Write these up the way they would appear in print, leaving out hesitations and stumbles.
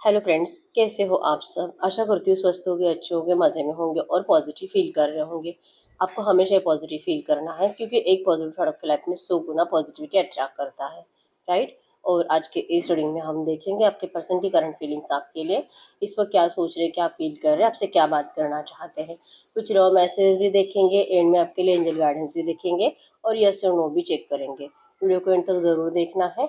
Hello friends, कैसे हो आप सब। आशा करती हूँ स्वस्थ होंगे, अच्छे होंगे, मज़े में होंगे और पॉजिटिव फील कर रहे होंगे। आपको हमेशा पॉजिटिव फील करना है क्योंकि एक पॉजिटिव थॉट आपकी लाइफ में 100 गुना पॉजिटिविटी अट्रैक्ट करता है, राइट। और आज के इस रीडिंग में हम देखेंगे आपके पर्सन की करंट फीलिंग्स आपके लिए, इस पर क्या सोच रहे हैं, क्या फील कर रहे हैं, आपसे क्या बात करना चाहते हैं। कुछ रॉ मैसेज भी देखेंगे, एंड में आपके लिए एंजल गाइडेंस भी देखेंगे और यस और नो भी चेक करेंगे। वीडियो को एंड तक ज़रूर देखना है।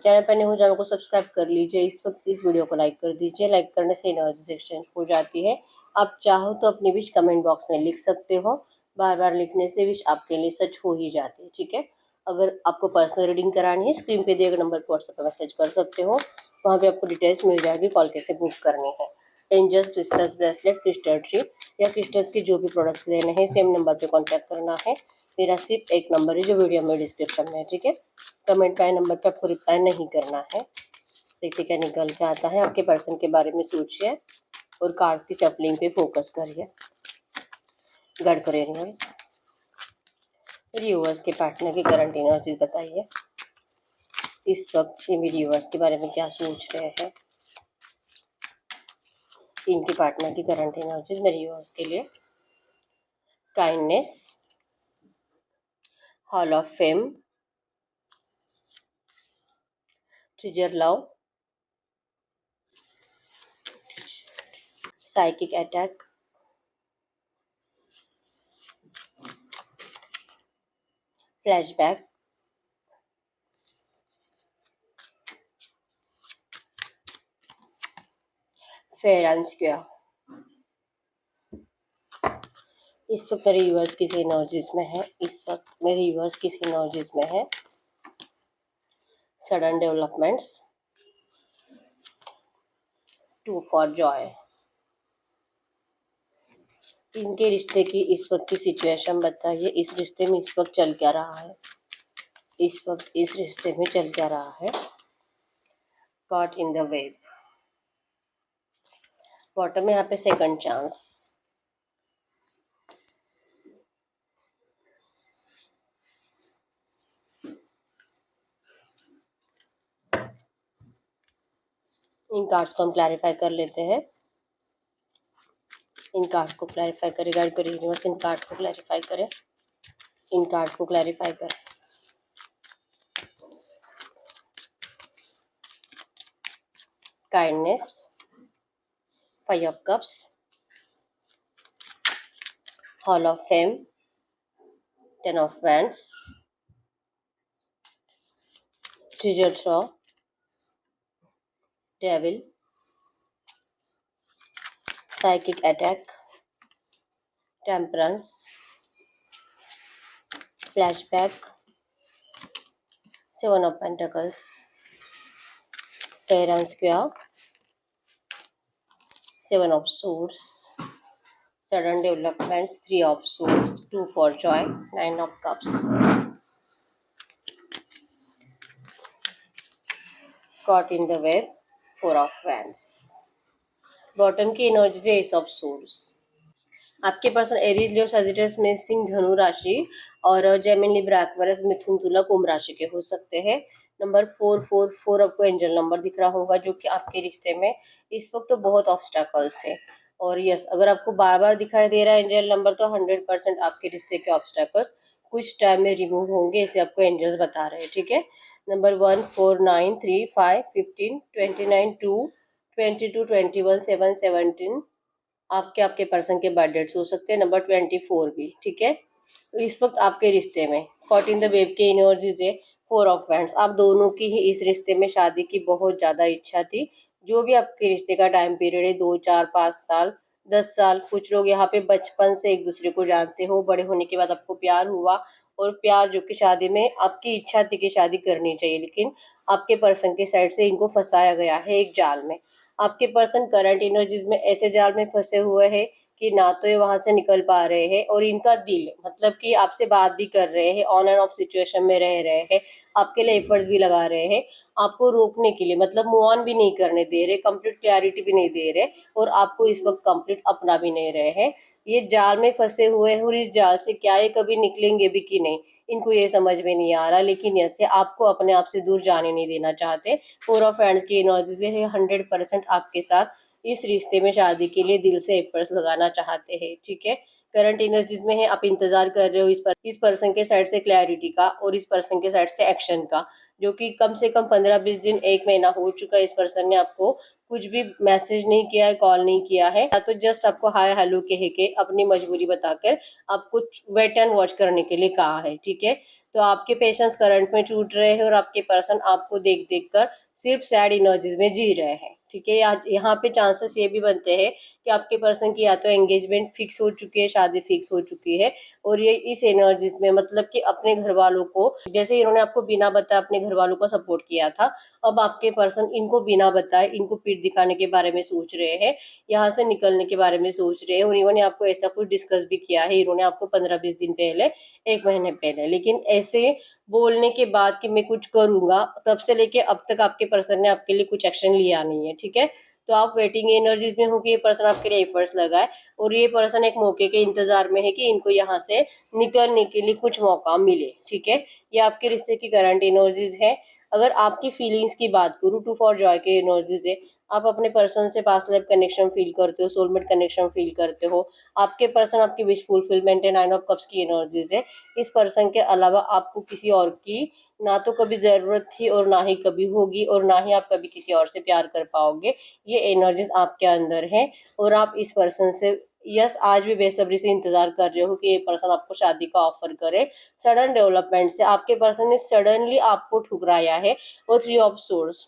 चैनल पर नए हो, चैनल को सब्सक्राइब कर लीजिए। इस वक्त इस वीडियो को लाइक कर दीजिए। लाइक करने से एनर्जी एक्सचेंज हो जाती है। आप चाहो तो अपनी विश कमेंट बॉक्स में लिख सकते हो। बार बार लिखने से विश आपके लिए सच हो ही जाती है, ठीक है। अगर आपको पर्सनल रीडिंग करानी है, स्क्रीन पे दिए गए नंबर पर व्हाट्सएप पर मैसेज कर सकते हो। वहाँ पे आपको डिटेल्स मिल जाएगी, कॉल कैसे बुक करनी है। Angels, crystals, bracelet, crystal tree या क्रिस्टल्स के जो भी प्रोडक्ट्स लेने हैं, सेम नंबर पे कांटेक्ट करना है। मेरा सिर्फ एक नंबर है जो वीडियो में डिस्क्रिप्शन में है, ठीक है। कमेंट का नंबर पे आपको रिप्लाई नहीं करना है। देखिए क्या निकल के आता है। आपके पर्सन के बारे में सोचिए और कार्ड्स की शफलिंग पे फोकस करिए। गाइड करिए यूनिवर्स। व्यूअर्स के पार्टनर की करंट एनर्जीज बताइए। इस वक्त ये मेरे व्यूअर्स के बारे में क्या सोच रहे हैं। इनके पार्टनर की करंट एनर्जीज मेरे व्यूअर्स के लिए। Kindness, hall of fame, treasure love, psychic attack, flashback, fair and square. इस वक्त मेरे व्यूअर्स किसी एनर्जीज में है। इस वक्त मेरे व्यूअर्स किसी एनर्जीज में है। Sudden developments, two for joy. इनके रिश्ते की इस वक्त की सिचुएशन बताइए। इस रिश्ते में इस वक्त चल क्या रहा है। इस वक्त इस रिश्ते में चल क्या रहा है। Caught in the wave. Bottom में यहाँ पे सेकंड चांस। इन कार्ड्स को हम क्लैरिफाई कर लेते हैं। इन कार्ड्स को क्लैरिफाई करें, गाइड करें यूनिवर्स। इन कार्ड्स को क्लैरिफाई करें। इन कार्ड्स को क्लैरिफाई करें। Kindness, 5 of cups, hall of fame, 10 of wands, ट्रिजर थ्रो, devil, psychic attack, temperance, flashback, 7 of Pentacles, fair and square, 7 of Swords, sudden developments, 3 of Swords, 2 for joy, 9 of Cups, caught in the web, 4 of Wands. Bottom की energy, S of source. आपके person Aries, लियो, सजिटस में सिंह, धनु राशि और Gemini, Libra, Aquarius, मिथुन, तुला, कुंभ राशि के हो सकते हैं। नंबर 444 आपको एंजल नंबर दिख रहा होगा, जो कि आपके रिश्ते में इस वक्त तो बहुत ऑब्स्टैकल्स है। और यस, अगर आपको बार बार दिखाई दे रहा है एंजल नंबर, तो 100% आपके रिश्ते के ऑब्स्टैकल्स कुछ टाइम में रिमूव होंगे, इसे आपको एंजल्स बता रहे हैं, ठीक है। नंबर 1, 4, 9, 3, 5, 15, 29, 2, 22, 21, 7, 17 आपके पर्सन के बर्थ डेट्स हो सकते हैं। नंबर 24 भी, ठीक है। तो इस वक्त आपके रिश्ते में कॉट इन द वेव के एनर्जीज है, 4 ऑफ वैंड्स। आप दोनों की ही इस रिश्ते में शादी की बहुत ज़्यादा इच्छा थी। जो भी आपके रिश्ते का टाइम पीरियड है, 2, 4, 5 साल, 10 साल, कुछ लोग यहाँ पे बचपन से एक दूसरे को जानते हो, बड़े होने के बाद आपको प्यार हुआ और प्यार जो कि शादी में आपकी इच्छा थी कि शादी करनी चाहिए, लेकिन आपके पर्सन के साइड से इनको फंसाया गया है एक जाल में। आपके पर्सन करंट एनर्जीज में ऐसे जाल में फंसे हुए हैं कि ना तो ये वहां से निकल पा रहे हैं, और इनका दिल मतलब कि आपसे बात भी कर रहे हैं, ऑन एंड ऑफ सिचुएशन में रह रहे हैं, आपके लिए एफर्ट्स भी लगा रहे हैं, आपको रोकने के लिए, मतलब मूव ऑन भी नहीं करने दे रहे, कंप्लीट क्लैरिटी भी नहीं दे रहे, और आपको इस वक्त कंप्लीट अपना भी नहीं रहे हैं। ये जाल में फंसे हुए हैं और इस जाल से क्या ये कभी निकलेंगे भी कि नहीं, इनको ये समझ में नहीं आ रहा, लेकिन ऐसे आपको अपने आप से दूर जाने नहीं देना चाहते। 4 ऑफ हैंड्स की एनर्जी है 100% आपके साथ इस रिश्ते में शादी के लिए दिल से एफर्ट्स लगाना चाहते हैं, ठीक है। करंट एनर्जीज में है आप इंतजार कर रहे हो इस पर्सन के साइड से क्लैरिटी का और इस पर्सन के साइड से एक्शन का, जो कि कम से कम 15-20 दिन, 1 महीना हो चुका है। इस पर्सन ने आपको कुछ भी मैसेज नहीं किया है, कॉल नहीं किया है, या तो जस्ट आपको हाय हेलो कह के अपनी मजबूरी बताकर आपको वेट एंड वॉच करने के लिए कहा है, ठीक है। तो आपके पेशेंस करंट में टूट रहे हैं और आपके पर्सन आपको देख देख कर सिर्फ सैड एनर्जीज में जी रहे हैं, ठीक है। यहाँ पे चांसेस ये भी बनते हैं कि आपके पर्सन की या तो एंगेजमेंट फिक्स हो चुकी है, शादी फिक्स हो चुकी है, और ये इस एनर्जीज में मतलब कि अपने घर वालों को, जैसे इन्होंने आपको बिना बताए अपने घर वालों को सपोर्ट किया था, अब आपके पर्सन इनको बिना बताए इनको पीठ दिखाने के बारे में सोच रहे हैं, यहाँ से निकलने के बारे में सोच रहे हैं। और इन्होंने आपको ऐसा कुछ डिस्कस भी किया है, इन्होंने आपको 15-20 दिन पहले, 1 महीने पहले, लेकिन ऐसे बोलने के बाद कि मैं कुछ करूंगा, तब से लेके अब तक आपके पर्सन ने आपके लिए कुछ एक्शन लिया नहीं है, ठीक है। तो आप वेटिंग एनर्जीज में हो कि ये पर्सन आपके लिए एफर्ट्स लगाए, और ये पर्सन एक मौके के इंतजार में है कि इनको यहाँ से निकलने के लिए कुछ मौका मिले, ठीक है। ये आपके रिश्ते की करंट एनर्जीज है। अगर आपकी फीलिंग्स की बात करूँ, 2 फॉर जॉय के एनर्जीज है। आप अपने पर्सन से पास्ट लाइफ कनेक्शन फील करते हो, सोलमेट कनेक्शन फील करते हो। आपके पर्सन आपकी विश फुलफिलमेंट है, 9 ऑफ कप्स की एनर्जीज है। इस पर्सन के अलावा आपको किसी और की ना तो कभी ज़रूरत थी और ना ही कभी होगी, और ना ही आप कभी किसी और से प्यार कर पाओगे। ये एनर्जीज आपके अंदर है, और आप इस पर्सन से यस आज भी बेसब्री से इंतजार कर रहे हो कि ये पर्सन आपको शादी का ऑफर करे। सडन डेवलपमेंट से आपके पर्सन ने सडनली आपको ठुकराया है, और 3 ऑफ सोर्स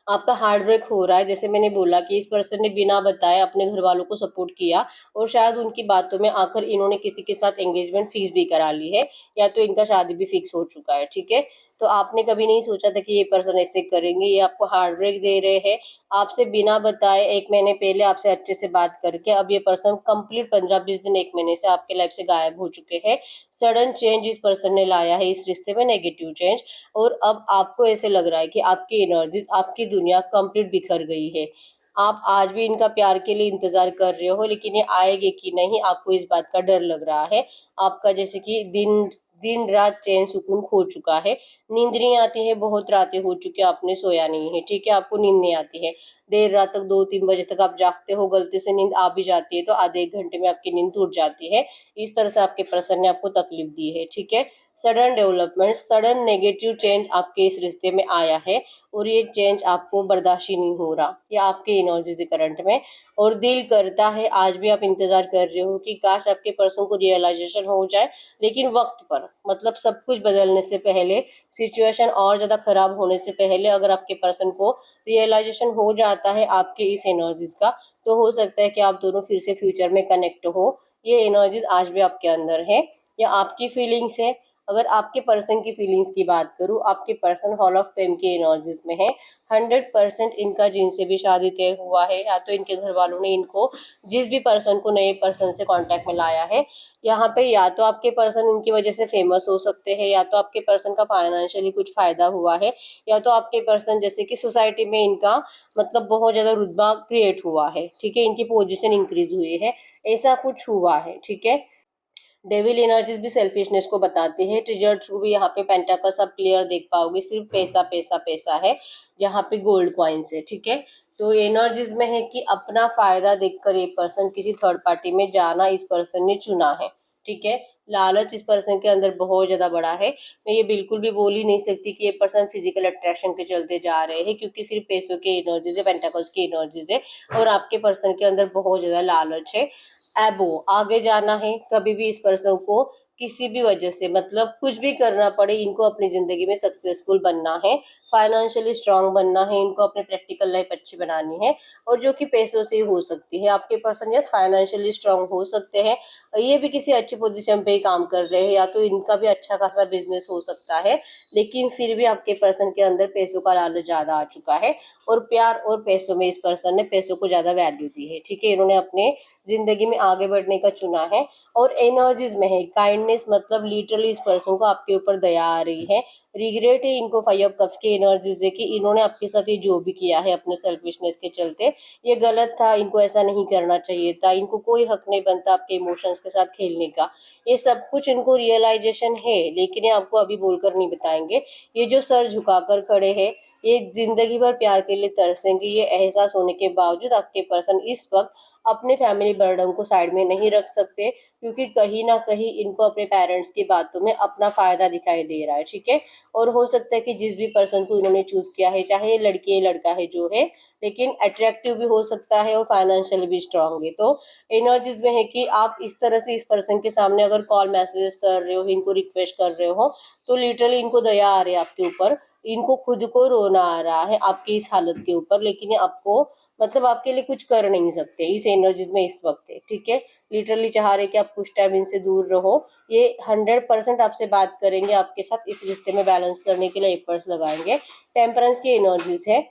आपका हार्ड ब्रेक हो रहा है। जैसे मैंने बोला कि इस पर्सन ने बिना बताए अपने घर वालों को सपोर्ट किया, और शायद उनकी बातों में आकर इन्होंने किसी के साथ एंगेजमेंट फिक्स भी करा ली है, या तो इनका शादी भी फिक्स हो चुका है, ठीक है। तो आपने कभी नहीं सोचा था कि ये पर्सन ऐसे करेंगे, ये आपको हार्ड ब्रेक दे रहे हैं आपसे बिना बताए। 1 महीने पहले आपसे अच्छे से बात करके अब ये पर्सन कंप्लीट 15-20 दिन, 1 महीने से आपके लाइफ से गायब हो चुके हैं। सडन चेंज इस पर्सन ने लाया है इस रिश्ते में, नेगेटिव चेंज। और अब आपको ऐसे लग रहा है कि आपकी एनर्जीज, आपकी दुनिया कंप्लीट बिखर गई है। आप आज भी इनका प्यार के लिए इंतजार कर रहे हो, लेकिन ये आएंगे कि नहीं आपको इस बात का डर लग रहा है। आपका जैसे कि दिन दिन रात चैन सुकून खो चुका है, नींद नहीं आती है, बहुत रातें हो चुकी है आपने सोया नहीं है, ठीक है। आपको नींद नहीं आती है, देर रात तक 2-3 बजे तक आप जागते हो, गलती से नींद आ भी जाती है तो आधे 1 घंटे में आपकी नींद टूट जाती है। इस तरह से आपके पर्सन ने आपको तकलीफ दी है, ठीक है। Sudden development, sudden negative change आपके इस रिश्ते में आया है, और ये चेंज आपको बर्दाश्त ही नहीं हो रहा, ये आपके एनर्जी से करंट में। और दिल करता है आज भी आप इंतजार कर रहे हो कि काश आपके पर्सन को रियलाइजेशन हो जाए, लेकिन वक्त पर, मतलब सब कुछ बदलने से पहले, सिचुएशन और ज़्यादा खराब होने से पहले अगर आपके पर्सन को रियलाइजेशन हो जाता है आपके इस एनर्जीज का, तो हो सकता है कि आप दोनों फिर से फ्यूचर में कनेक्ट हो। ये एनर्जीज आज भी आपके अंदर है, या आपकी फीलिंग्स है। अगर आपके पर्सन की फीलिंग्स की बात करूँ, आपके पर्सन हॉल ऑफ फेम की एनर्जीज में है। 100% इनका जिनसे भी शादी तय हुआ है, या तो इनके घर वालों ने इनको जिस भी पर्सन को नए पर्सन से कांटेक्ट में लाया है, यहाँ पे या तो आपके पर्सन इनकी वजह से फेमस हो सकते हैं, या तो आपके पर्सन का फाइनेंशियली कुछ फायदा हुआ है, या तो आपके पर्सन जैसे कि सोसाइटी में इनका मतलब बहुत ज़्यादा रुतबा क्रिएट हुआ है, ठीक है। इनकी पोजीशन इंक्रीज हुई है, ऐसा कुछ हुआ है, ठीक है। डेविल एनर्जीज भी सेल्फिशनेस को बताती है। ट्रिजर्ड को भी यहाँ पे पेंटाकल्स आप क्लियर देख पाओगे, सिर्फ पैसा पैसा पैसा है जहाँ पे गोल्ड कॉइन्स है, ठीक है। तो एनर्जीज में है कि अपना फायदा देखकर ये पर्सन किसी थर्ड पार्टी में जाना इस पर्सन ने चुना है, ठीक है। लालच इस पर्सन के अंदर बहुत ज़्यादा बड़ा है। मैं ये बिल्कुल भी बोल ही नहीं सकती कि ये पर्सन फिजिकल अट्रैक्शन के चलते जा रहे हैं, क्योंकि सिर्फ पैसों की एनर्जीज है, पेंटाकल्स की एनर्जीज है, और आपके पर्सन के अंदर बहुत ज़्यादा लालच है। एबो आगे जाना है, कभी भी इस पर्सन को किसी भी वजह से मतलब कुछ भी करना पड़े, इनको अपनी ज़िंदगी में सक्सेसफुल बनना है, फाइनेंशियली स्ट्रांग बनना है, इनको अपनी प्रैक्टिकल लाइफ अच्छी बनानी है, और जो कि पैसों से ही हो सकती है। आपके पर्सन यस फाइनेंशियली स्ट्रांग हो सकते हैं, ये भी किसी अच्छी पोजीशन पे ही काम कर रहे हैं, या तो इनका भी अच्छा खासा बिजनेस हो सकता है, लेकिन फिर भी आपके पर्सन के अंदर पैसों का लालच ज़्यादा आ चुका है, और प्यार और पैसों में इस पर्सन ने पैसों को ज़्यादा वैल्यू दी है, ठीक है। इन्होंने अपने ज़िंदगी में आगे बढ़ने का चुना है, और एनर्जीज में है काइंड काइंडनेस मतलब लिटरली इस पर्सन को आपके ऊपर दया आ रही है। रिग्रेट है इनको 5 ऑफ कप्स की एनर्जीज है कि इन्होंने आपके साथ ये जो भी किया है अपने सेल्फिशनेस के चलते, ये गलत था, इनको ऐसा नहीं करना चाहिए था, इनको कोई हक नहीं बनता आपके इमोशंस के साथ खेलने का। ये सब कुछ इनको रियलाइजेशन है, लेकिन ये आपको अभी बोलकर नहीं बताएंगे। ये जो सर झुकाकर खड़े हैं, ये जिंदगी भर प्यार के लिए तरसेंगे। ये एहसास होने के बावजूद आपके पर्सन इस वक्त अपने फैमिली बर्डन को साइड में नहीं रख सकते, क्योंकि कहीं ना कहीं इनको अपने पेरेंट्स की बातों में अपना फायदा दिखाई दे रहा है, ठीक है। और हो सकता है कि जिस भी पर्सन को इन्होंने चूज किया है, चाहे ये लड़की है लड़का है जो है, लेकिन अट्रैक्टिव भी हो सकता है और फाइनेंशियली भी स्ट्रांग है। तो एनर्जीज में है कि आप इस तरह से इस पर्सन के सामने अगर कॉल मैसेजेस कर रहे हो, इनको रिक्वेस्ट कर रहे हो, तो लिटरली इनको दया आ रही है आपके ऊपर। इनको खुद को रोना आ रहा है आपकी इस हालत के ऊपर, लेकिन ये आपको मतलब आपके लिए कुछ कर नहीं सकते इस एनर्जीज में इस वक्त है, ठीक है। लिटरली चाह रहे कि आप कुछ टाइम इनसे दूर रहो। ये 100% आपसे बात करेंगे, आपके साथ इस रिश्ते में बैलेंस करने के लिए एफर्ट्स लगाएंगे। टेम्परेंस की एनर्जीज है।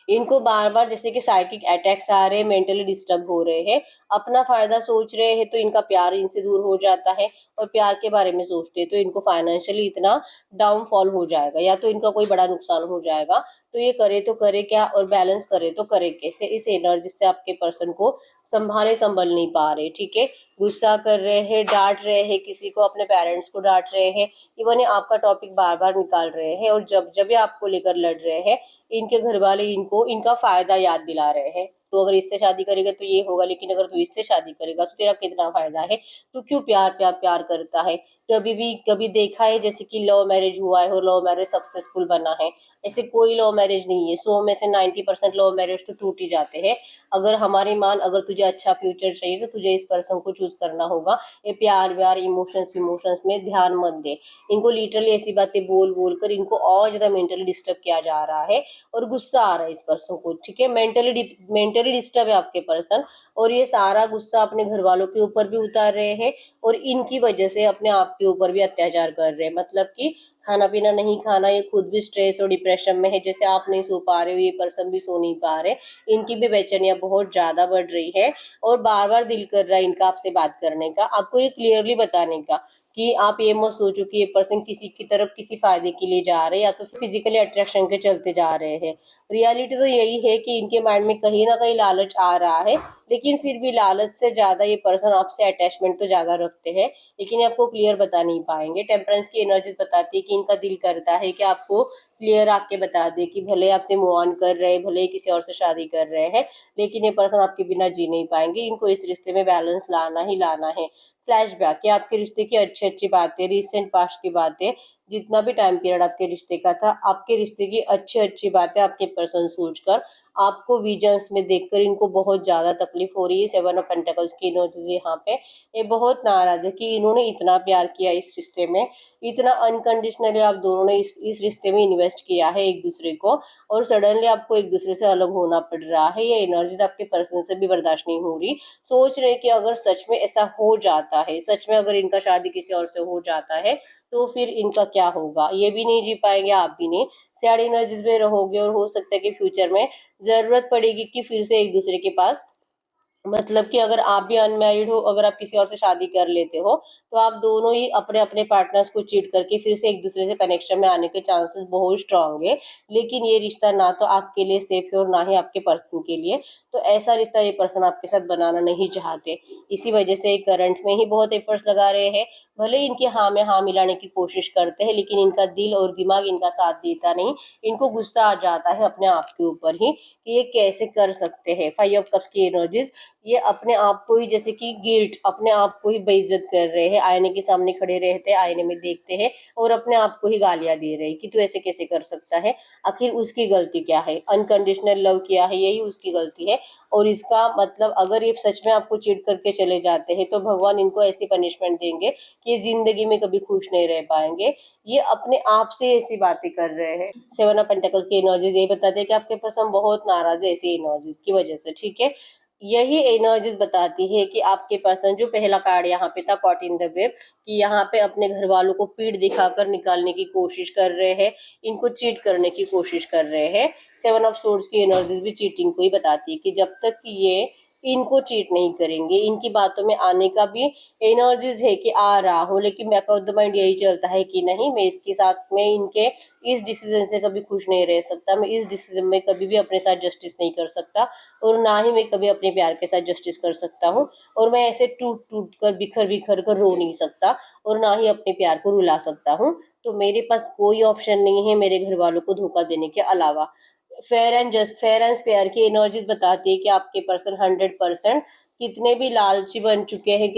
इनको बार बार जैसे कि साइकिक अटैक्स आ रहे हैं, मेंटली डिस्टर्ब हो रहे हैं, अपना फायदा सोच रहे हैं तो इनका प्यार इनसे दूर हो जाता है, और प्यार के बारे में सोचते हैं तो इनको फाइनेंशियली इतना डाउनफॉल हो जाएगा, या तो इनका कोई बड़ा नुकसान हो जाएगा। तो ये करे तो करे क्या, और बैलेंस करे तो करे कैसे। इस एनर्जी से आपके पर्सन को संभल नहीं पा रहे, ठीक है। गुस्सा कर रहे हैं, डांट रहे हैं, किसी को अपने पेरेंट्स को डांट रहे हैं, इवन ये आपका टॉपिक बार बार निकाल रहे हैं, और जब जब ये आपको लेकर लड़ रहे हैं, इनके घर वाले इनको इनका फायदा याद दिला रहे हैं। तो अगर इससे शादी करेगा तो ये होगा, लेकिन अगर तू इससे शादी करेगा तो तेरा कितना फायदा है, तू क्यों प्यार प्यार प्यार करता है। कभी देखा है जैसे कि लव मैरिज हुआ है और लव मैरिज सक्सेसफुल बना है? ऐसे कोई लव मैरिज नहीं है। 100 में से 90% लव मैरिज तो टूट ही जाते हैं। अगर हमारी मान, अगर तुझे अच्छा फ्यूचर चाहिए तो तुझे इस पर्सन को चूज करना होगा। ये प्यार व्यार इमोशंस इमोशंस में ध्यान मत दे। इनको लिटरली ऐसी बातें बोल बोल कर इनको और ज्यादा मेंटली डिस्टर्ब किया जा रहा है, और गुस्सा आ रहा है इस पर्सन को, ठीक है। मेंटली डिस्टर्ब है आपके पर्सन, और ये सारा गुस्सा अपने घर वालों के ऊपर भी उतार रहे हैं, और इनकी वजह से अपने आप के ऊपर भी अत्याचार कर रहे हैं। मतलब कि खाना पीना नहीं खाना, ये खुद भी स्ट्रेस और डिप्रेशन में है। जैसे आप नहीं सो पा रहे हो, ये पर्सन भी सो नहीं पा रहे। इनकी भी बेचैनियां बहुत ज्यादा बढ़ रही है, और बार बार दिल कर रहा है इनका आपसे बात करने का, आपको ये क्लियरली बताने का कि आप ये मत सोचो कि ये पर्सन किसी की तरफ किसी फायदे के लिए जा रहे हैं, या तो फिजिकली अट्रैक्शन के चलते जा रहे हैं। रियलिटी तो यही है कि इनके माइंड में कहीं ना कहीं लालच आ रहा है, लेकिन फिर भी लालच से ज्यादा ये पर्सन आपसे अटैचमेंट तो ज्यादा रखते हैं, लेकिन ये आपको क्लियर बता नहीं पाएंगे। टेम्परेंस की एनर्जीज बताती है कि इनका दिल करता है कि आपको क्लियर आके बता दे कि भले आपसे मूव ऑन कर रहे हैं, भले किसी और से शादी कर रहे हैं, लेकिन ये पर्सन आपके बिना जी नहीं पाएंगे। इनको इस रिश्ते में बैलेंस लाना ही लाना है। फ्लैशबैक, ये आपके रिश्ते की अच्छी अच्छी बातें, रिसेंट पास्ट की बातें, जितना भी टाइम पीरियड आपके रिश्ते का था, आपके रिश्ते की अच्छी अच्छी बातें आपके पर्सन सोचकर, आपको विजन्स में देखकर इनको बहुत ज्यादा तकलीफ हो रही है। 7 ऑफ पेंटिकल्स की एनर्जीज यहाँ पे, ये बहुत नाराज है कि इन्होंने इतना प्यार किया इस रिश्ते में, इतना अनकंडीशनली आप दोनों ने इस रिश्ते में इन्वेस्ट किया है एक दूसरे को, और सडनली आपको एक दूसरे से अलग होना पड़ रहा है। ये एनर्जीज आपके पर्सन से भी बर्दाश्त नहीं हो रही। सोच रहे कि अगर सच में ऐसा हो जाता है, सच में अगर इनका शादी किसी और से हो जाता है, तो फिर इनका क्या होगा। ये भी नहीं जी पाएंगे, आप भी नहीं। सैड एनर्जीज में रहोगे, और हो सकता है कि फ्यूचर में जरूरत पड़ेगी कि फिर से एक दूसरे के पास, मतलब कि अगर आप भी अनमैरिड हो, अगर आप किसी और से शादी कर लेते हो, तो आप दोनों ही अपने अपने पार्टनर्स को चीट करके फिर से एक दूसरे से कनेक्शन में आने के चांसेस बहुत स्ट्रांग है। लेकिन ये रिश्ता ना तो आपके लिए सेफ है, और ना ही आपके पर्सन के लिए। तो ऐसा रिश्ता ये पर्सन आपके साथ बनाना नहीं चाहते। इसी वजह से करंट में ही बहुत एफर्ट्स लगा रहे हैं। भले इनके हाँ में हाँ मिलाने की कोशिश करते हैं, लेकिन इनका दिल और दिमाग इनका साथ देता नहीं। इनको गुस्सा आ जाता है अपने आप के ऊपर ही कि ये कैसे कर सकते हैं। 5 ऑफ कप्स की एनर्जीज, ये अपने आप को ही जैसे कि गिल्ट, अपने आप को ही बेइज्जत कर रहे हैं। आईने के सामने खड़े रहते हैं, आईने में देखते हैं, और अपने आप को ही गालियां दे रहे हैं कि तू ऐसे कैसे कर सकता है। आखिर उसकी गलती क्या है? अनकंडीशनल लव किया है, यही उसकी गलती है। और इसका मतलब अगर ये सच में आपको चीट करके चले जाते हैं, तो भगवान इनको ऐसी पनिशमेंट देंगे कि ये जिंदगी में कभी खुश नहीं रह पाएंगे। ये अपने आप से ऐसी बातें कर रहे हैं। 7 ऑफ पेंटिकल्स की एनर्जीज यही बताते हैं कि आपके पर्सन बहुत नाराज है ऐसी एनर्जीज की वजह से, ठीक है। यही एनर्जीज बताती है कि आपके पर्सन, जो पहला कार्ड यहाँ पे था कॉट इन द वेब, कि यहाँ पे अपने घर वालों को पीठ दिखाकर निकालने की कोशिश कर रहे हैं, इनको चीट करने की कोशिश कर रहे हैं। 7 ऑफ सोर्ड्स की एनर्जीज भी चीटिंग को ही बताती है कि जब तक ये इनको चीट नहीं करेंगे। इनकी बातों में आने का भी एनर्जीज है कि आ रहा हो, लेकिन बैक ऑफ द माइंड यही चलता है कि नहीं, मैं इसके साथ में इनके इस डिसीजन से कभी खुश नहीं रह सकता, मैं इस डिसीजन में कभी भी अपने साथ जस्टिस नहीं कर सकता, और ना ही मैं कभी अपने प्यार के साथ जस्टिस कर सकता हूँ, और मैं ऐसे टूट टूट कर बिखर बिखर कर रो नहीं सकता, और ना ही अपने प्यार को रुला सकता हूँ। तो मेरे पास कोई ऑप्शन नहीं है मेरे घर वालों को धोखा देने के अलावा। फेयर एंड स्क्वायर की एनर्जीज बताती है कि आपके पर्सन 100% कितने भी लालची बन चुके हैं,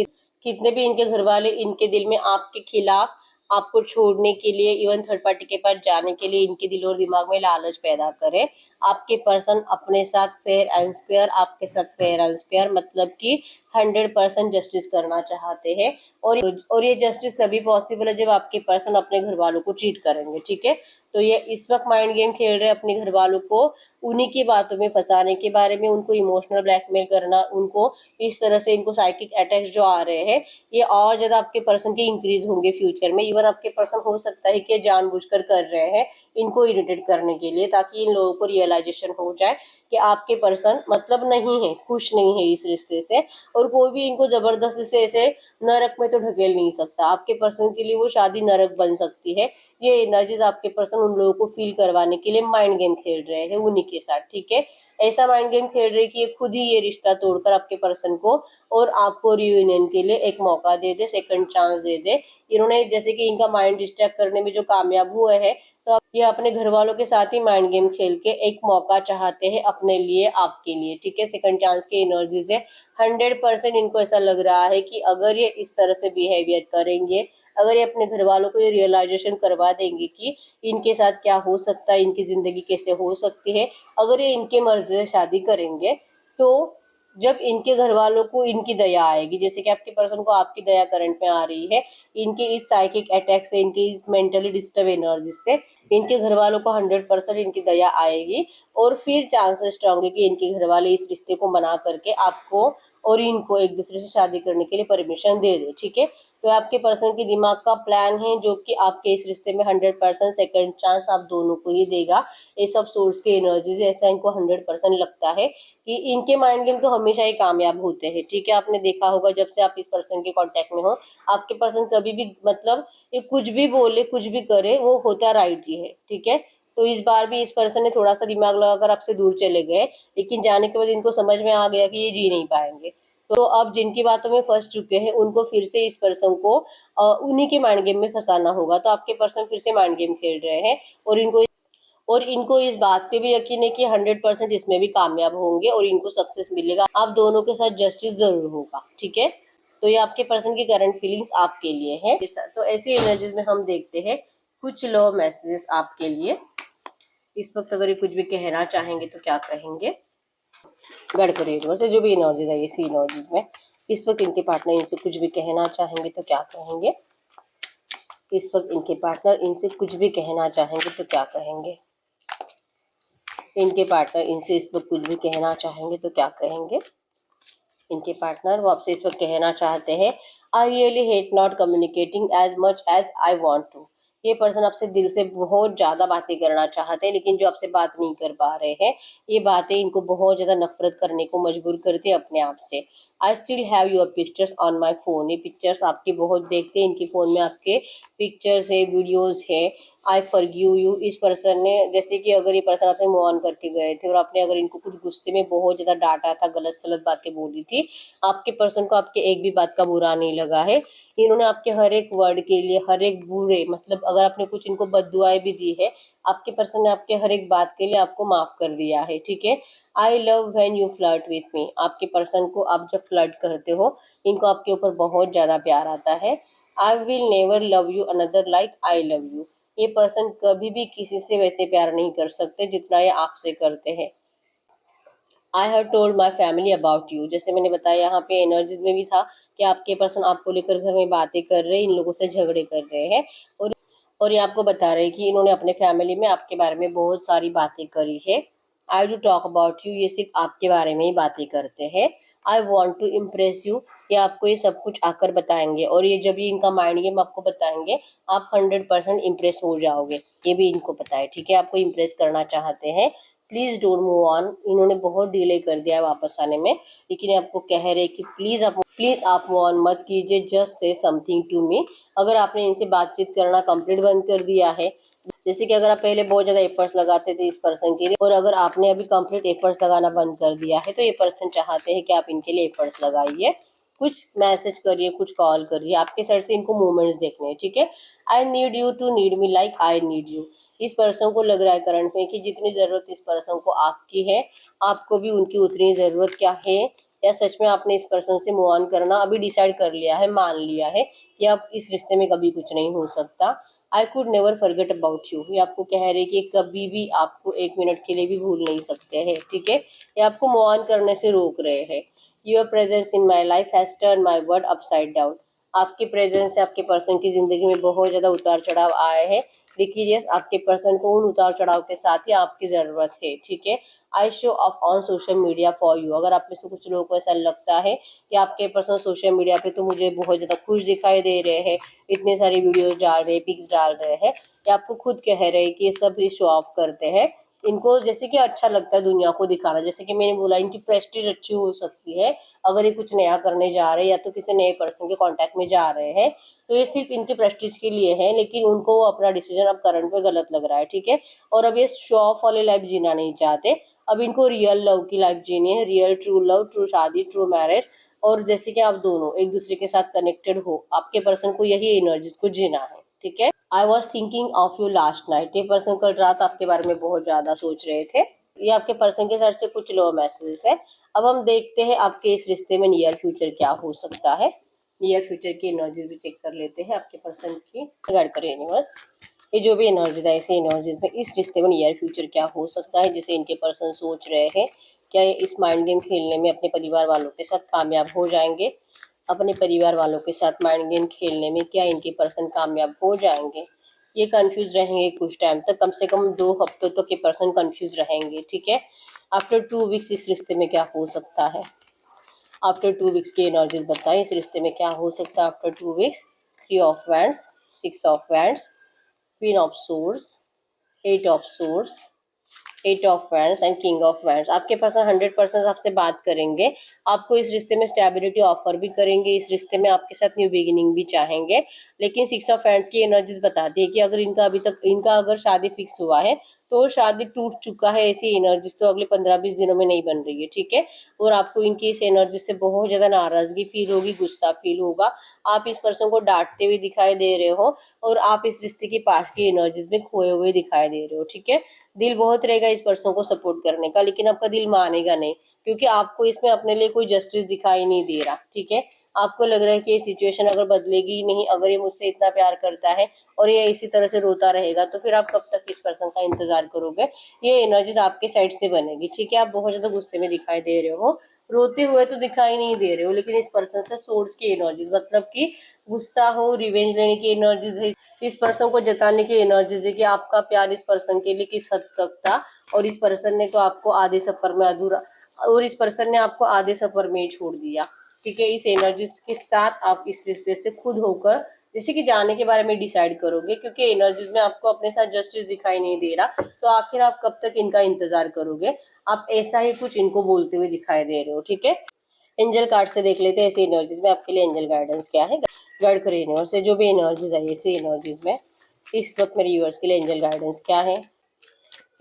कितने भी इनके घर वाले इनके दिल में आपके खिलाफ, आपको छोड़ने के लिए, इवन थर्ड पार्टी के पास जाने के लिए इनके दिल और दिमाग में लालच पैदा करे, आपके पर्सन अपने साथ फेयर एंड स्क्वायर, आपके साथ फेयर एंड स्क्वायर मतलब कि 100% जस्टिस करना चाहते हैं। और ये जस्टिस तभी पॉसिबल है जब आपके पर्सन अपने घर वालों को चीट करेंगे, ठीक है। तो ये इस वक्त माइंड गेम खेल रहे हैं अपने घर वालों को उन्हीं की बातों में फंसाने के बारे में, उनको इमोशनल ब्लैकमेल करना, उनको इस तरह से, इनको साइकिक अटैक्स जो आ रहे हैं ये और ज़्यादा आपके पर्सन के इंक्रीज होंगे फ्यूचर में। इवन आपके पर्सन हो सकता है कि जानबूझकर कर रहे हैं इनको इरिटेट करने के लिए, ताकि इन लोगों को रियलाइजेशन हो जाए कि आपके पर्सन मतलब नहीं है, खुश नहीं है इस रिश्ते से, और कोई भी इनको जबरदस्ती से ऐसे नरक में तो ढकेल नहीं सकता। आपके पर्सन के लिए वो शादी नरक बन सकती है। ये एनर्जीज आपके पर्सन उन लोगों को फील करवाने के लिए माइंड गेम खेल रहे हैं उन्हीं के साथ, ठीक है। ऐसा माइंड गेम खेल रहे हैं कि ये खुद ही ये रिश्ता तोड़कर आपके पर्सन को और आपको रियूनियन के लिए एक मौका दे दे, सेकंड चांस दे दे। इन्होंने जैसे कि इनका माइंड डिस्ट्रैक्ट करने में जो कामयाब हुए हैं, तो अब ये अपने घर वालों के साथ ही माइंड गेम खेल के एक मौका चाहते हैं अपने लिए, आपके लिए, ठीक है। सेकंड चांस की एनर्जीज है। 100% इनको ऐसा लग रहा है कि अगर ये इस तरह से बिहेवियर करेंगे, अगर ये अपने घर वालों को ये रियलाइजेशन करवा देंगे कि इनके साथ क्या हो सकता है, इनकी ज़िंदगी कैसे हो सकती है, अगर ये इनके मर्जी से शादी करेंगे, तो जब इनके घर वालों को इनकी दया आएगी, जैसे कि आपके पर्सन को आपकी दया करंट में आ रही है, इनके इस साइकिक अटैक से, इनके इस मेंटली डिस्टर्ब एनर्जी से इनके घर वालों को 100% इनकी दया आएगी, और फिर चांसेस स्ट्रांग है कि इनके घर वाले इस रिश्ते को मना करके आपको और इनको एक दूसरे से शादी करने के लिए परमिशन दे दे, ठीक है। तो आपके पर्सन के दिमाग का प्लान है जो कि आपके इस रिश्ते में 100% सेकंड चांस आप दोनों को ही देगा। ये सब सोर्स के एनर्जीज ऐसा इनको 100% लगता है कि इनके माइंड गेम तो हमेशा ही कामयाब होते हैं, ठीक है। आपने देखा होगा जब से आप इस पर्सन के कांटेक्ट में हो, आपके पर्सन कभी भी मतलब ये कुछ भी बोले, कुछ भी करे, वो होता राइट ही है, ठीक है। तो इस बार भी इस पर्सन ने थोड़ा सा दिमाग लगाकर आपसे दूर चले गए, लेकिन जाने के बाद इनको समझ में आ गया कि ये जी नहीं पाएंगे। तो अब जिनकी बातों में फंस चुके हैं उनको फिर से इस पर्सन को उन्हीं के माइंड गेम में फंसाना होगा। तो आपके पर्सन फिर से माइंड गेम खेल रहे हैं, और इनको इस बात पे भी यकीन है कि 100% इसमें भी कामयाब होंगे और इनको सक्सेस मिलेगा। आप दोनों के साथ जस्टिस जरूर होगा, ठीक है। तो ये आपके पर्सन की करंट फीलिंग्स आपके लिए है। तो ऐसी एनर्जीज में हम देखते हैं कुछ लव मैसेजेस आपके लिए। इस वक्त अगर ये कुछ भी कहना चाहेंगे तो क्या कहेंगे? गड़करी यूनिवर्स से जो भी एनर्जीज है, इसी एनर्जीज में इस वक्त इनके पार्टनर इनसे कुछ भी कहना चाहेंगे तो क्या कहेंगे? इस वक्त इनके पार्टनर इनसे कुछ भी कहना चाहेंगे तो क्या कहेंगे? इनके पार्टनर इनसे इस वक्त कुछ भी कहना चाहेंगे तो क्या कहेंगे? इनके पार्टनर वो आपसे इस वक्त कहना चाहते हैं, I really hate not communicating as much as I want to. ये पर्सन आपसे दिल से बहुत ज़्यादा बातें करना चाहते हैं, लेकिन जो आपसे बात नहीं कर पा रहे हैं, ये बातें इनको बहुत ज़्यादा नफरत करने को मजबूर करती है अपने आप से। I still have your pictures on my phone. ये पिक्चर्स आपके बहुत देखते हैं, इनके फ़ोन में आपके पिक्चर्स है, वीडियोज़ है। I forgive you. इस पर्सन ने, जैसे कि अगर ये पर्सन आपसे मूव ऑन करके गए थे और आपने अगर इनको कुछ गुस्से में बहुत ज़्यादा डांटा था, गलत सलत बातें बोली थी, आपके पर्सन को आपके एक भी बात का बुरा नहीं लगा है। इन्होंने आपके हर एक वर्ड के लिए, हर एक बुरे मतलब अगर आपने कुछ इनको बददुआएं भी दी है, आपके पर्सन ने आपके हर एक बात के लिए आपको माफ़ कर दिया है, ठीक है। I love when you flirt with me. आपके पर्सन को आप जब फ्लर्ट करते हो, इनको आपके ऊपर बहुत ज़्यादा प्यार आता है। I will never love you another like I love you. ये पर्सन कभी भी किसी से वैसे प्यार नहीं कर सकते जितना ये आपसे करते हैं। I have told my family about you. जैसे मैंने बताया यहाँ पे एनर्जीज में भी था कि आपके पर्सन आपको लेकर घर में बातें कर रहे हैं, इन लोगों से झगड़े कर रहे हैं, और ये आपको बता रहे हैं कि इन्होंने अपने फैमिली में आपके बारे में बहुत सारी बातें करी है। I do talk about you. ये सिर्फ आपके बारे में ही बातें करते हैं। I want to impress you. ये आपको ये सब कुछ आकर बताएंगे, और ये जब ये इनका माइंड गेम आपको बताएंगे, आप 100% इम्प्रेस हो जाओगे। ये भी इनको पता है, ठीक है। आपको इम्प्रेस करना चाहते हैं। Please don't move on. इन्होंने बहुत डिले कर दिया है वापस आने में, लेकिन ये आपको कह रहे हैं कि प्लीज़ आप मूव ऑन मत कीजिए, just say something to me. अगर आपने इनसे बातचीत करना कंप्लीट बंद कर दिया है, जैसे कि अगर आप पहले बहुत ज़्यादा एफर्ट्स लगाते थे इस पर्सन के लिए, और अगर आपने अभी कंप्लीट एफर्ट्स लगाना बंद कर दिया है, तो ये पर्सन चाहते हैं कि आप इनके लिए एफर्ट्स लगाइए, कुछ मैसेज करिए, कुछ कॉल करिए, आपके साइड से इनको मूवमेंट्स देखने हैं, ठीक है। I need you to need me like I need you. इस पर्सन को लग रहा है करंट में कि जितनी ज़रूरत इस पर्सन को आपकी है, आपको भी उनकी उतनी ज़रूरत क्या है, या सच में आपने इस पर्सन से मूव ऑन करना अभी डिसाइड कर लिया है, मान लिया है कि अब इस रिश्ते में कभी कुछ नहीं हो सकता। I could never forget about you. ये आपको कह रहे कि कभी भी आपको एक मिनट के लिए भी भूल नहीं सकते हैं, ठीक है। ये आपको मूव ऑन करने से रोक रहे हैं। Your presence in my life has turn my world upside down. आपके प्रेजेंस से आपके पर्सन की ज़िंदगी में बहुत ज़्यादा उतार चढ़ाव आए हैं, लेकिन यस, आपके पर्सन को उन उतार चढ़ाव के साथ ही आपकी ज़रूरत है, ठीक है। I show off on social media for you. अगर आप में से कुछ लोगों को ऐसा लगता है कि आपके पर्सन सोशल मीडिया पे तो मुझे बहुत ज़्यादा खुश दिखाई दे रहे हैं, इतने सारी वीडियोस डाल रहे हैं, पिक्स डाल रहे हैं, या आपको खुद कह रहे हैं कि ये सब शो ऑफ करते हैं, इनको जैसे कि अच्छा लगता है दुनिया को दिखाना, जैसे कि मैंने बोला इनकी प्रेस्टीज अच्छी हो सकती है अगर ये कुछ नया करने जा रहे हैं या तो किसी नए पर्सन के कांटेक्ट में जा रहे हैं, तो ये सिर्फ इनके प्रेस्टीज के लिए है, लेकिन उनको अपना डिसीजन अब करंट में गलत लग रहा है, ठीक है। और अब ये शो ऑफ वाली लाइफ जीना नहीं चाहते, अब इनको रियल लव की लाइफ जीनी है, रियल ट्रू लव, ट्रू शादी, ट्रू मैरिज। और जैसे कि आप दोनों एक दूसरे के साथ कनेक्टेड हो, आपके पर्सन को यही एनर्जीज को जीना है, ठीक है। I was thinking of you last night. ये पर्सन कल रात आपके बारे में बहुत ज़्यादा सोच रहे थे। ये आपके पर्सन के साइड से कुछ लो मैसेजेस है। अब हम देखते हैं आपके इस रिश्ते में नियर फ्यूचर क्या हो सकता है। नियर फ्यूचर की एनर्जीज भी चेक कर लेते हैं आपके पर्सन की, गाइड करें यूनिवर्स। ये जो भी एनर्जीज है, ऐसी एनर्जीज में इस रिश्ते में नियर फ्यूचर क्या हो सकता है, जैसे इनके पर्सन सोच रहे हैं। क्या ये इस माइंड गेम खेलने में अपने परिवार वालों के साथ कामयाब हो जाएंगे? अपने परिवार वालों के साथ माइंड गेम खेलने में क्या इनके पर्सन कामयाब हो जाएंगे? ये कंफ्यूज रहेंगे कुछ टाइम तक, कम से कम 2 हफ्तों तक ये पर्सन कंफ्यूज रहेंगे, ठीक है। आफ्टर 2 वीक्स इस रिश्ते में क्या हो सकता है? आफ्टर 2 वीक्स की एनर्जीज बताएं इस रिश्ते में क्या हो सकता है after 2 weeks. 3 of wands, 6 of wands, queen of source, 8 of source, 8 of wands and king of wands. आपके पर्सन 100% आपसे बात करेंगे, आपको इस रिश्ते में स्टेबिलिटी ऑफर भी करेंगे, इस रिश्ते में आपके साथ न्यू बिगिनिंग भी चाहेंगे। लेकिन 6 ऑफ वैंड्स की एनर्जीज बताती है कि अगर इनका अभी तक अगर शादी फिक्स हुआ है तो शादी टूट चुका है, ऐसी एनर्जीज तो अगले 15-20 दिनों में नहीं बन रही है, ठीक है। और आपको इनकी इस एनर्जी से बहुत ज़्यादा नाराज़गी फील होगी, गुस्सा फील होगा, आप इस पर्सन को डांटते हुए दिखाई दे रहे हो, और आप इस रिश्ते की पास्ट की एनर्जीज में खोए हुए दिखाई दे रहे हो, ठीक है। दिल बहुत रहेगा इस पर्सन को सपोर्ट करने का, लेकिन आपका दिल मानेगा नहीं, क्योंकि आपको इसमें अपने लिए कोई जस्टिस दिखाई नहीं दे रहा, ठीक है। आपको लग रहा है कि ये सिचुएशन अगर बदलेगी ही नहीं, अगर ये मुझसे इतना प्यार करता है और ये इसी तरह से रोता रहेगा, तो फिर आप कब तक इस पर्सन का इंतजार करोगे? ये एनर्जीज आपके साइड से बनेगी, ठीक है। आप बहुत ज़्यादा गुस्से में दिखाई दे रहे हो, रोते हुए तो दिखाई नहीं दे रहे हो, लेकिन इस पर्सन से सोर्स की एनर्जीज, मतलब कि गुस्सा हो, रिवेंज लेने की एनर्जीज है, इस पर्सन को जताने की एनर्जीज है कि आपका प्यार इस पर्सन के लिए किस हद तक था, और इस पर्सन ने तो आपको आधे सफर में अधूरा, और इस पर्सन ने आपको आधे सफर में ही छोड़ दिया, ठीक है। इस एनर्जीज के साथ आप इस रिश्ते से खुद होकर जैसे कि जाने के बारे में डिसाइड करोगे, क्योंकि एनर्जीज में आपको अपने साथ जस्टिस दिखाई नहीं दे रहा, तो आखिर आप कब तक इनका इंतजार करोगे? आप ऐसा ही कुछ इनको बोलते हुए दिखाई दे रहे हो, ठीक है। एंजल कार्ड से देख लेते हैं ऐसी एनर्जीज में आपके लिए एंजल गाइडेंस क्या है। गाइड करिए यूनिवर्स से, जो भी एनर्जीज है ऐसी एनर्जीज में इस वक्त मेरे व्यूअर्स के लिए एंजल गाइडेंस क्या है।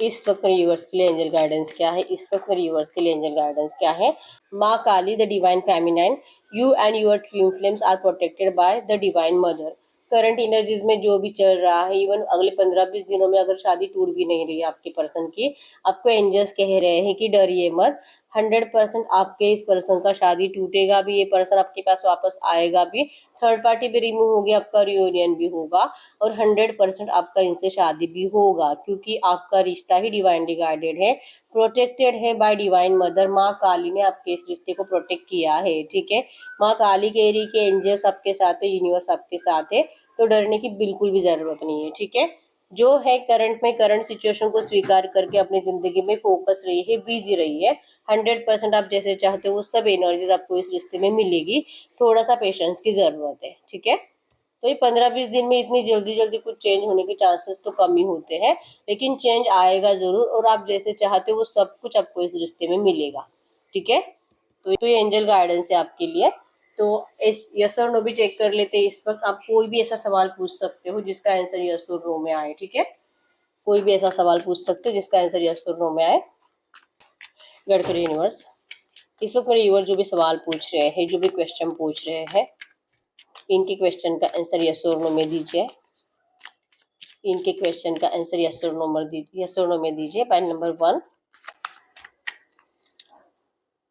इस वक्त मेरे व्यूअर्स के लिए एंजल गाइडेंस क्या है। इस वक्त मेरे व्यूअर्स के लिए एंजल गाइडेंस क्या है। माँ Kali the divine feminine, you and your twin flames are protected by the divine mother. Current energies में जो भी चल रहा है, इवन अगले 15-20 दिनों में अगर शादी टूट भी नहीं रही है आपके पर्सन की, आपको एंजल्स कह रहे हैं कि डरिए मत, 100% आपके इस पर्सन का शादी टूटेगा भी, ये पर्सन आपके पास वापस आएगा भी, थर्ड पार्टी भी रिमूव होगी, आपका रियूनियन भी होगा, और 100% आपका इनसे शादी भी होगा, क्योंकि आपका रिश्ता ही डिवाइनली गाइडेड है, प्रोटेक्टेड है बाय डिवाइन मदर। माँ काली ने आपके इस रिश्ते को प्रोटेक्ट किया है, ठीक है। माँ काली कह रही कि एंजल्स आपके साथ है, यूनिवर्स आपके साथ है, तो डरने की बिल्कुल भी ज़रूरत नहीं है, ठीक है। जो है करंट में करंट सिचुएशन को स्वीकार करके अपनी ज़िंदगी में फोकस रही है, बिजी रही है। 100% आप जैसे चाहते हो वो सब एनर्जीज आपको इस रिश्ते में मिलेगी, थोड़ा सा पेशेंस की ज़रूरत है, ठीक है। तो ये 15-20 दिन में इतनी जल्दी जल्दी कुछ चेंज होने के चांसेस तो कम ही होते हैं, लेकिन चेंज आएगा ज़रूर, और आप जैसे चाहते हो वो सब कुछ आपको इस रिश्ते में मिलेगा। ठीक है, तो ये एंजल गाइडेंस है आपके लिए। तो इस यस और नो भी चेक कर लेते हैं। इस वक्त आप कोई भी ऐसा सवाल पूछ सकते हो जिसका आंसर यस और नो में आए। ठीक है, कोई भी ऐसा सवाल पूछ सकते हो जिसका आंसर यस और नो में आए। गडकरी यूनिवर्स, इस वक्त मेरे व्यूअर जो भी सवाल पूछ रहे हैं, जो भी क्वेश्चन पूछ रहे हैं, इनके क्वेश्चन का आंसर यस और नो में दीजिए। इनके क्वेश्चन का आंसर यस और नो में दीजिए। पाइल नंबर 1,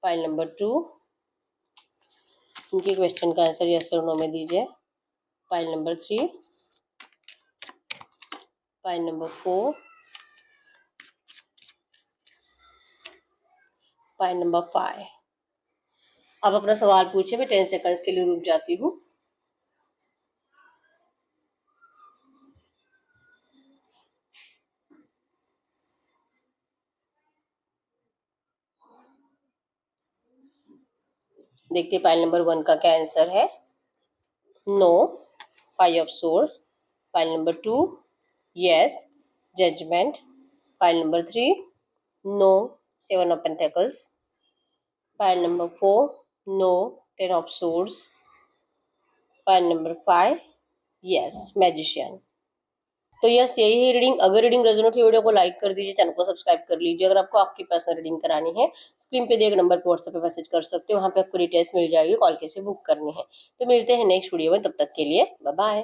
पाइल नंबर 2, इनके क्वेश्चन का आंसर यस और नो में दीजिए। Pile number 3, pile number 4, pile number 5। अब अपना सवाल पूछिए, मैं 10 सेकंड्स के लिए रुक जाती हूँ। देखते हैं पाइल नंबर 1 का क्या आंसर है। No, 5 of swords. Pile number 2, yes, judgement. Pile number 3, no, 7 of pentacles. Pile number 4, no, 10 of swords. Pile number 5, yes, magician. तो यस, यही है रीडिंग। अगर रीडिंग रेजोनेट हुई, वीडियो को लाइक कर दीजिए, चैनल को सब्सक्राइब कर लीजिए। अगर आपको आपकी पर्सनल रीडिंग करानी है, स्क्रीन पे दिए गए नंबर पर व्हाट्सएप पे मैसेज कर सकते हो, वहाँ पे आपको डिटेल्स मिल जाएगी, कॉल कैसे बुक करनी है। तो मिलते हैं नेक्स्ट वीडियो में, तब तक के लिए बाय बाय।